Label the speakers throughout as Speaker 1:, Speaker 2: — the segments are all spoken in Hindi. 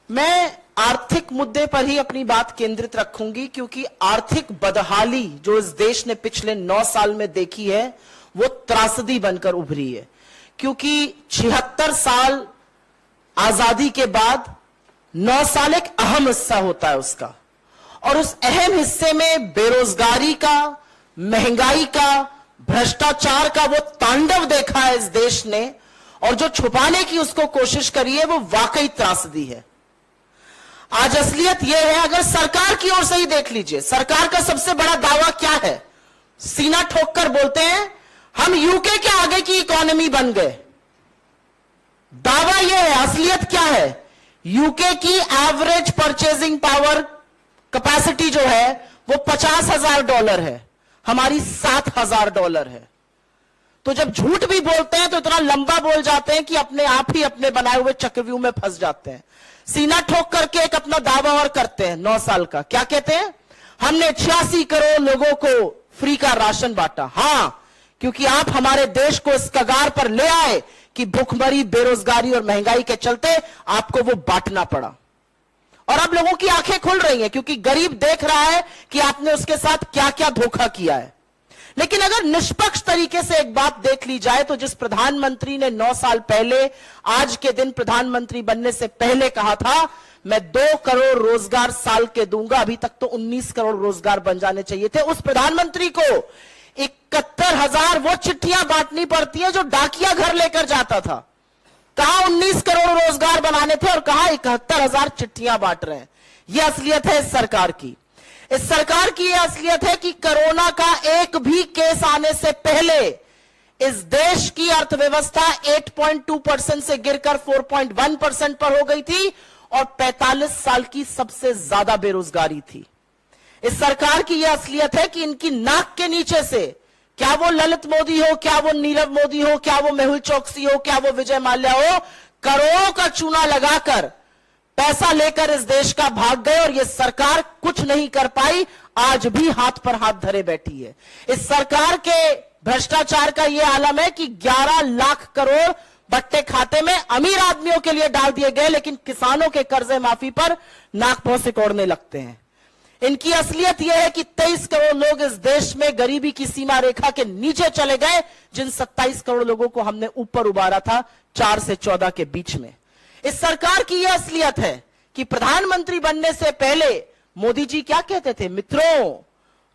Speaker 1: मैं आर्थिक मुद्दे पर ही अपनी बात केंद्रित रखूंगी, क्योंकि आर्थिक बदहाली जो इस देश ने पिछले 9 साल में देखी है वो त्रासदी बनकर उभरी है। क्योंकि 76 साल आजादी के बाद 9 साल एक अहम हिस्सा होता है उसका, और उस अहम हिस्से में बेरोजगारी का, महंगाई का, भ्रष्टाचार का वो तांडव देखा है इस देश ने, और जो छुपाने की उसको कोशिश करी है वो वाकई त्रासदी है। आज असलियत यह है, अगर सरकार की ओर से ही देख लीजिए, सरकार का सबसे बड़ा दावा क्या है? सीना ठोककर बोलते हैं हम यूके के आगे की इकोनॉमी बन गए। दावा यह है, असलियत क्या है? यूके की एवरेज परचेजिंग पावर कैपेसिटी जो है वो $50,000 है, हमारी $7,000 है। तो जब झूठ भी बोलते हैं तो इतना लंबा बोल जाते हैं कि अपने आप ही अपने बनाए हुए चक्रव्यूह में फंस जाते हैं। सीना ठोक करके एक अपना दावा और करते हैं 9 साल का। क्या कहते हैं? हमने 86 करोड़ लोगों को फ्री का राशन बांटा। हां, क्योंकि आप हमारे देश को इस कगार पर ले आए कि भूखमरी, बेरोजगारी और महंगाई के चलते आपको वो बांटना पड़ा। और अब लोगों की आंखें खुल रही हैं, क्योंकि गरीब देख रहा है कि आपने उसके साथ क्या क्या धोखा किया है। लेकिन अगर निष्पक्ष तरीके से एक बात देख ली जाए तो जिस प्रधानमंत्री ने 9 साल पहले आज के दिन प्रधानमंत्री बनने से पहले कहा था मैं 2 करोड़ रोजगार साल के दूंगा, अभी तक तो 19 करोड़ रोजगार बन जाने चाहिए थे, उस प्रधानमंत्री को 71,000 वो चिट्ठियां बांटनी पड़ती है जो डाकिया घर लेकर जाता था। कहां 19 करोड़ रोजगार बनाने थे और कहां 71,000 चिट्ठियां बांट रहे हैं। यह असलियत है इस सरकार की। इस सरकार की यह असलियत है कि कोरोना का एक भी केस आने से पहले इस देश की अर्थव्यवस्था 8.2% से गिरकर 4.1% पर हो गई थी और 45 साल की सबसे ज्यादा बेरोजगारी थी। इस सरकार की यह असलियत है कि इनकी नाक के नीचे से, क्या वो ललित मोदी हो, क्या वो नीरव मोदी हो, क्या वो मेहुल चोकसी हो, क्या वो विजय माल्या हो, करोड़ों का चूना लगाकर पैसा लेकर इस देश का भाग गए और यह सरकार कुछ नहीं कर पाई, आज भी हाथ पर हाथ धरे बैठी है। इस सरकार के भ्रष्टाचार का यह आलम है कि 11 लाख करोड़ बट्टे खाते में अमीर आदमियों के लिए डाल दिए गए, लेकिन किसानों के कर्जे माफी पर नाक भौं सिकोड़ने लगते हैं। इनकी असलियत यह है कि 23 करोड़ लोग इस देश में गरीबी की सीमा रेखा के नीचे चले गए, जिन 27 करोड़ लोगों को हमने ऊपर उबारा था 4 से 14 के बीच में। इस सरकार की यह असलियत है कि प्रधानमंत्री बनने से पहले मोदी जी क्या कहते थे? मित्रों,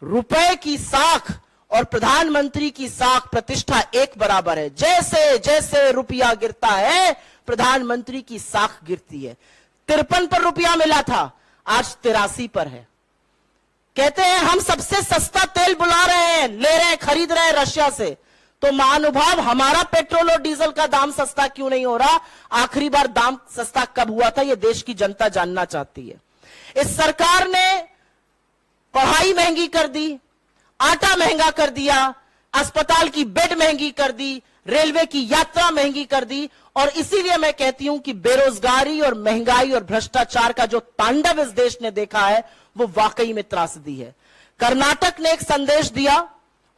Speaker 1: रुपए की साख और प्रधानमंत्री की साख प्रतिष्ठा एक बराबर है। जैसे जैसे रुपया गिरता है प्रधानमंत्री की साख गिरती है। 53 पर रुपया मिला था, आज 83 पर है। कहते हैं हम सबसे सस्ता तेल बुला रहे हैं, ले रहे हैं, खरीद रहे हैं रशिया से। तो महानुभाव, हमारा पेट्रोल और डीजल का दाम सस्ता क्यों नहीं हो रहा? आखिरी बार दाम सस्ता कब हुआ था, यह देश की जनता जानना चाहती है। इस सरकार ने पढ़ाई महंगी कर दी, आटा महंगा कर दिया, अस्पताल की बेड महंगी कर दी, रेलवे की यात्रा महंगी कर दी, और इसीलिए मैं कहती हूं कि बेरोजगारी और महंगाई और भ्रष्टाचार का जो तांडव इस देश ने देखा है वो वाकई में त्रासदी है। कर्नाटक ने एक संदेश दिया,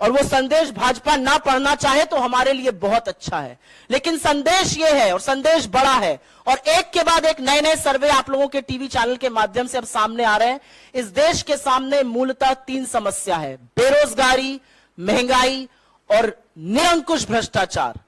Speaker 1: और वो संदेश भाजपा ना पढ़ना चाहे तो हमारे लिए बहुत अच्छा है, लेकिन संदेश ये है और संदेश बड़ा है, और एक के बाद एक नए नए सर्वे आप लोगों के टीवी चैनल के माध्यम से अब सामने आ रहे हैं। इस देश के सामने मूलतः 3 समस्या है: बेरोजगारी, महंगाई और निरंकुश भ्रष्टाचार।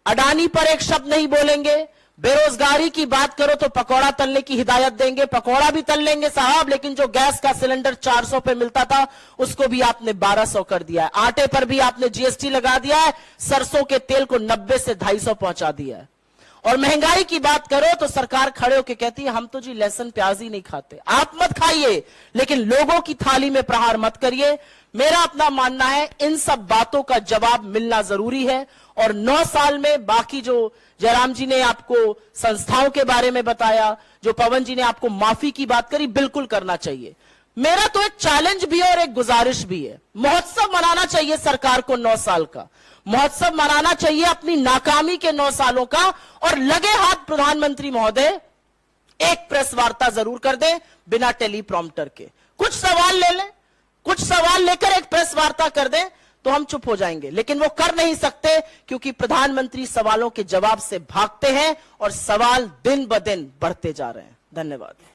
Speaker 1: अडानी पर एक शब्द नहीं बोलेंगे। बेरोजगारी की बात करो तो पकौड़ा तलने की हिदायत देंगे, पकौड़ा भी तल लेंगे साहब, लेकिन जो गैस का सिलेंडर 400 पे मिलता था उसको भी आपने 1200 कर दिया है। आटे पर भी आपने जीएसटी लगा दिया है, सरसों के तेल को 90 से 250 पहुंचा दिया है। और महंगाई की बात करो तो सरकार खड़े होकर कहती है हम तो जी लहसुन प्याज ही नहीं खाते। आप मत खाइए, लेकिन लोगों की थाली में प्रहार मत करिए। मेरा अपना मानना है इन सब बातों का जवाब मिलना जरूरी है, और 9 साल में बाकी जो जयराम जी ने आपको संस्थाओं के बारे में बताया, जो पवन जी ने आपको माफी की बात करी, बिल्कुल करना चाहिए। मेरा तो एक चैलेंज भी है और एक गुजारिश भी है। महोत्सव मनाना चाहिए सरकार को 9 साल का, महोत्सव मनाना चाहिए अपनी नाकामी के 9 सालों का, और लगे हाथ प्रधानमंत्री महोदय एक प्रेस वार्ता जरूर कर दें बिना टेलीप्रॉम्प्टर के। कुछ सवाल ले लें, कुछ सवाल लेकर एक प्रेस वार्ता कर दें तो हम चुप हो जाएंगे, लेकिन वो कर नहीं सकते क्योंकि प्रधानमंत्री सवालों के जवाब से भागते हैं और सवाल दिन ब दिन बढ़ते जा रहे हैं। धन्यवाद।